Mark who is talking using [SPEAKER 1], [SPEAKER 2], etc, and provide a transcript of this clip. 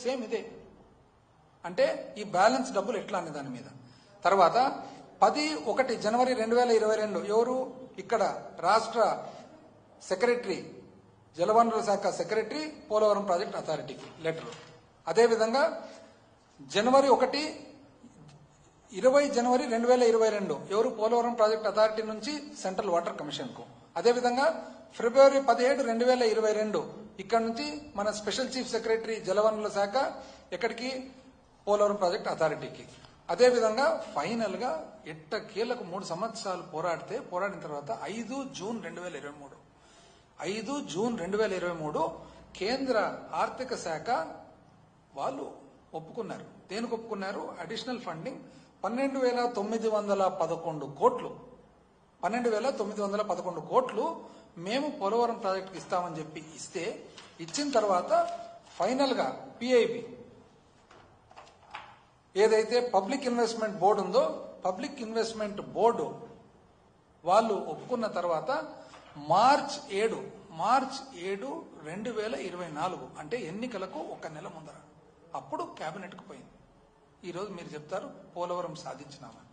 [SPEAKER 1] Same ఇదే. అంటే ఈ బ్యాలెన్స్ డబ్బులు ఎట్లా అనే దాని మీద. తర్వాత 10/1 జనవరి 2022 ఎవరు ఇక్కడ రాష్ట్ర సెక్రటరీ, జలవనరుల శాఖ సెక్రటరీ, పోలవరం ప్రాజెక్ట్ అథారిటీకి లెటర్. అదేవిధంగా 20 జనవరి 2022 ఎవరు పోలవరం ప్రాజెక్ట్ అథారిటీ నుంచి సెంట్రల్ వాటర్ కమిషన్ కు. అదేవిధంగా ఫిబ్రవరి 17, 2022 ఇక్కడ నుంచి మన స్పెషల్ చీఫ్ సెక్రటరీ జలవనరుల శాఖ ఎక్కడికి, పోలవరం ప్రాజెక్ట్ అథారిటీకి. అదేవిధంగా ఫైనల్ గా ఎట్టకేలకు 3 సంవత్సరాలు పోరాడిన తర్వాత 5 జూన్ 2023 కేంద్ర ఆర్థిక శాఖ వాళ్ళు ఒప్పుకున్నారు. దేనికి ఒప్పుకున్నారు? అడిషనల్ ఫండింగ్ 12,911 కోట్లు. 12,911 కోట్లు మేము పోలవరం ప్రాజెక్టుకి ఇస్తామని చెప్పి ఇచ్చిన తర్వాత ఫైనల్ గా పిఐబి ఏదైతే పబ్లిక్ ఇన్వెస్ట్మెంట్ బోర్డు ఉందో, పబ్లిక్ ఇన్వెస్ట్మెంట్ బోర్డు వాళ్ళు ఒప్పుకున్న తర్వాత మార్చ్ 7, 2024 అంటే ఎన్నికలకు 1 నెల ముందర అప్పుడు కేబినెట్ కు పోయింది. ఈరోజు మీరు చెప్తారు పోలవరం సాధించినామని.